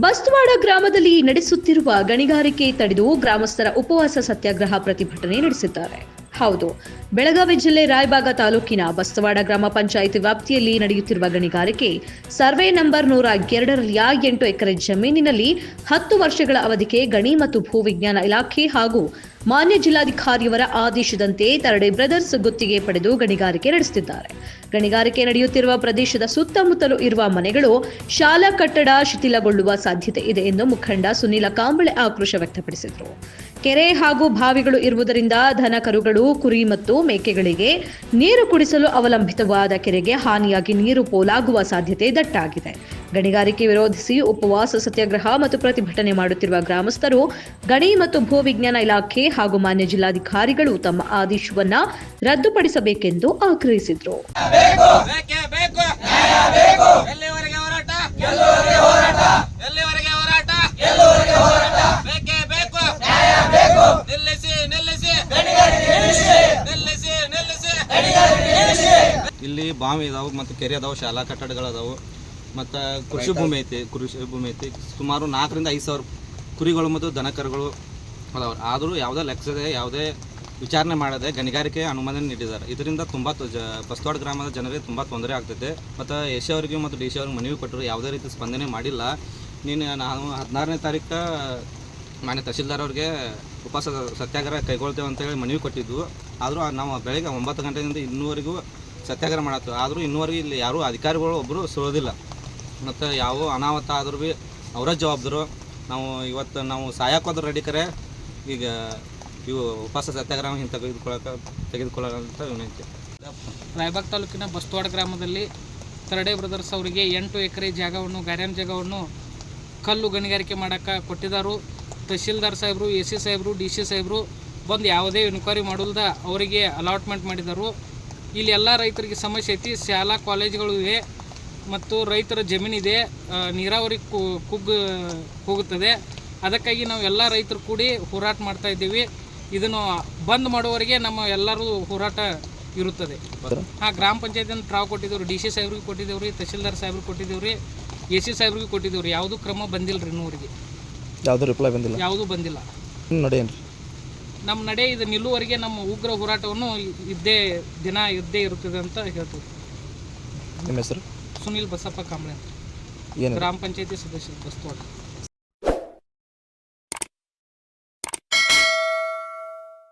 ಬಸ್ತವಾಡ ಗ್ರಾಮದಲ್ಲಿ ನಡೆಸುತ್ತಿರುವ ಗಣಿಗಾರಿಕೆ ತಡೆದು ಗ್ರಾಮಸ್ಥರ ಉಪವಾಸ ಸತ್ಯಾಗ್ರಹ ಪ್ರತಿಭಟನೆ ನಡೆಸಿದ್ದಾರೆ. ಹೌದು, ಬೆಳಗಾವಿ ಜಿಲ್ಲೆ ರಾಯಬಾಗ ತಾಲೂಕಿನ ಬಸ್ತವಾಡ ಗ್ರಾಮ ಪಂಚಾಯಿತಿ ವ್ಯಾಪ್ತಿಯಲ್ಲಿ ನಡೆಯುತ್ತಿರುವ ಗಣಿಗಾರಿಕೆ ಸರ್ವೆ ನಂಬರ್ 102ರ 8 ಎಕರೆ ಜಮೀನಿನಲ್ಲಿ 10 ವರ್ಷಗಳ ಅವಧಿಗೆ ಗಣಿ ಮತ್ತು ಭೂವಿಜ್ಞಾನ ಇಲಾಖೆ ಹಾಗೂ ಮಾನ್ಯ ಜಿಲ್ಲಾಧಿಕಾರಿಯವರ ಆದೇಶದಂತೆ ತರಡೆ ಬ್ರದರ್ಸ್ ಗುತ್ತಿಗೆ ಪಡೆದು ಗಣಿಗಾರಿಕೆ ನಡೆಸುತ್ತಿದ್ದಾರೆ. ಗಣಿಗಾರಿಕೆ ನಡೆಯುತ್ತಿರುವ ಪ್ರದೇಶದ ಸುತ್ತಮುತ್ತಲೂ ಇರುವ ಮನೆಗಳು, ಶಾಲಾ ಕಟ್ಟಡ ಶಿಥಿಲಗೊಳ್ಳುವ ಸಾಧ್ಯತೆ ಇದೆ ಎಂದು ಮುಖಂಡ ಸುನೀಲ ಕಾಂಬಳೆ ಆಕ್ರೋಶ ವ್ಯಕ್ತಪಡಿಸಿದರು. ಕೆರೆ ಹಾಗೂ ಬಾವಿಗಳು ಇರುವುದರಿಂದ ದನ ಕರುಗಳು, ಕುರಿ ಮತ್ತು ಮೇಕೆಗಳಿಗೆ ನೀರು ಕುಡಿಸಲು ಅವಲಂಬಿತವಾದ ಕೆರೆಗೆ ಹಾನಿಯಾಗಿ ನೀರು ಪೋಲಾಗುವ ಸಾಧ್ಯತೆ ದಟ್ಟಾಗಿದೆ. ಗಣಿಗಾರಿಕೆ ವಿರೋಧಿಸಿ ಉಪವಾಸ ಸತ್ಯಾಗ್ರಹ ಮತ್ತು ಪ್ರತಿಭಟನೆ ಮಾಡುತ್ತಿರುವ ಗ್ರಾಮಸ್ಥರು ಗಣಿ ಮತ್ತು ಭೂವಿಜ್ಞಾನ ಇಲಾಖೆ ಹಾಗೂ ಮಾನ್ಯ ಜಿಲ್ಲಾಧಿಕಾರಿಗಳು ತಮ್ಮ ಆದೇಶವನ್ನು ರದ್ದುಪಡಿಸಬೇಕೆಂದು ಆಗ್ರಹಿಸಿದರು. ಇಲ್ಲಿ ಬಾವಿ ಇದಾವೆ ಮತ್ತು ಕೆರೆ ಅದಾವೆ, ಶಾಲಾ ಕಟ್ಟಡಗಳದಾವು ಮತ್ತು ಕೃಷಿ ಭೂಮಿ ಐತಿ. ಸುಮಾರು 4 ರಿಂದ 5 ಸಾವಿರ ಕುರಿಗಳು ಮತ್ತು ದನಕರುಗಳು ಅದಾವೆ. ಆದರೂ ಯಾವುದೇ ಲೆಕ್ಕದೆ ಯಾವುದೇ ವಿಚಾರಣೆ ಮಾಡದೆ ಗಣಿಗಾರಿಕೆ ಅನುಮೋದನೆ ನೀಡಿದ್ದಾರೆ. ಇದರಿಂದ ತುಂಬ ಬಸ್ತವಾಡ ಗ್ರಾಮದ ಜನರಿಗೆ ತುಂಬ ತೊಂದರೆ ಆಗ್ತೈತೆ. ಮತ್ತು ಎಸ್ ಅವರಿಗೆ ಮತ್ತು ಡಿ ಸಿ ಅವ್ರಿಗೆ ಮನವಿ ಕೊಟ್ಟರು, ಯಾವುದೇ ರೀತಿ ಸ್ಪಂದನೆ ಮಾಡಿಲ್ಲ. ನಾವು 16ನೇ ತಾರೀಕು ಮಾನ್ಯ ತಹಶೀಲ್ದಾರ್ ಅವ್ರಿಗೆ ಉಪವಾಸ ಸತ್ಯಾಗ್ರಹ ಕೈಗೊಳ್ತೇವೆ ಅಂತೇಳಿ ಮನವಿ ಕೊಟ್ಟಿದ್ದು. ಆದರೂ ನಾವು ಬೆಳಗ್ಗೆ 9 ಗಂಟೆಯಿಂದ ಇನ್ನೂವರೆಗೂ ಸತ್ಯಾಗ್ರಹ ಮಾಡತ್ತು. ಆದರೂ ಇನ್ನೂವರೆಗೂ ಇಲ್ಲಿ ಯಾರೂ ಅಧಿಕಾರಿಗಳು ಒಬ್ಬರು ಸುಳೋದಿಲ್ಲ. ಮತ್ತು ಯಾವ ಅನಾಹುತ ಆದರೂ ಭೀ ಅವರ ಜವಾಬ್ದಾರು. ಇವತ್ತು ನಾವು ಸಾಯಕೋದ್ರ ರೆಡಿ ಕರೆ ಈಗ ಇವು ಉಪವಾಸ ಸತ್ಯಾಗ್ರಹ ಹಿಂಗೆ ತೆಗೆದುಕೊಳ್ಳೋಂಥ ವಿನಂತಿ. ರಾಯಬಾಗ ತಾಲೂಕಿನ ಬಸ್ತವಾಡ ಗ್ರಾಮದಲ್ಲಿ ತರಡೆ ಬ್ರದರ್ಸ್ ಅವರಿಗೆ 8 ಎಕರೆ ಜಾಗವನ್ನು, ಗಾರ್ಯಾನ್ ಜಾಗವನ್ನು ಕಲ್ಲು ಗಣಿಗಾರಿಕೆ ಮಾಡೋಕ್ಕೆ ಕೊಟ್ಟಿದ್ದಾರೆ. ತಹಶೀಲ್ದಾರ್ ಸಾಹೇಬರು, ಎ ಸಿ ಸಾಹೇಬರು, ಡಿ ಸಿ ಸಾಹೇಬರು ಬಂದು ಯಾವುದೇ ಎನ್ಕ್ವೈರಿ ಮಾಡೋಲ್ದ ಅವರಿಗೆ ಅಲಾಟ್ಮೆಂಟ್ ಮಾಡಿದರು. ಇಲ್ಲಿ ಎಲ್ಲ ರೈತರಿಗೆ ಸಮಸ್ಯೆ ಐತಿ. ಶಾಲಾ ಕಾಲೇಜುಗಳು ಇವೆ ಮತ್ತು ರೈತರ ಜಮೀನಿದೆ, ನೀರಾವರಿ ಹೋಗುತ್ತದೆ. ಅದಕ್ಕಾಗಿ ನಾವು ಎಲ್ಲ ರೈತರು ಕೂಡಿ ಹೋರಾಟ ಮಾಡ್ತಾ ಇದ್ದೀವಿ. ಇದನ್ನು ಬಂದ್ ಮಾಡುವವರೆಗೆ ನಮ್ಮ ಎಲ್ಲರೂ ಹೋರಾಟ ಇರುತ್ತದೆ. ಗ್ರಾಮ ಪಂಚಾಯತಿಯನ್ನು ಟ್ರಾವ್ ಕೊಟ್ಟಿದ್ದೇವೆ, ಡಿ ಸಿ ಸಾಹೇಬ್ರಿಗೆ ಕೊಟ್ಟಿದ್ದೇವೆ ರೀ, ತಹಶೀಲ್ದಾರ್ ಸಾಹೇಬ್ರಿಗೆ ಕೊಟ್ಟಿದ್ದೇವೆ ರೀ, ಎ ಸಿ ಸಾಹೇಬ್ರಿಗೆ ಕೊಟ್ಟಿದ್ದೇವೆ ರೀ. ಯಾವುದೂ ಕ್ರಮ ಬಂದಿಲ್ಲ ರೀ. ಇನ್ನೂವರೆಗೆ ಯಾವುದೂ ರಿಪ್ಲೈ ಬಂದಿಲ್ಲ, ಯಾವುದೂ ಬಂದಿಲ್ಲ. ನಮ್ಮ ನಡೆ ಇದು ನಿಲ್ಲುವರೆಗೆ ನಮ್ಮ ಉಗ್ರ ಹೋರಾಟವನ್ನು ಇದ್ದೇ ಇರುತ್ತದೆ ಅಂತ ಹೇಳ್ತೀವಿ. ನಿಮ್ಮ ಹೆಸರು? ಸುನೀಲ್ ಬಸಪ್ಪ ಕಾಂಬಳೆ, ಗ್ರಾಮ ಪಂಚಾಯತಿ ಸದಸ್ಯರು ಬಸ್ತವಾಡ.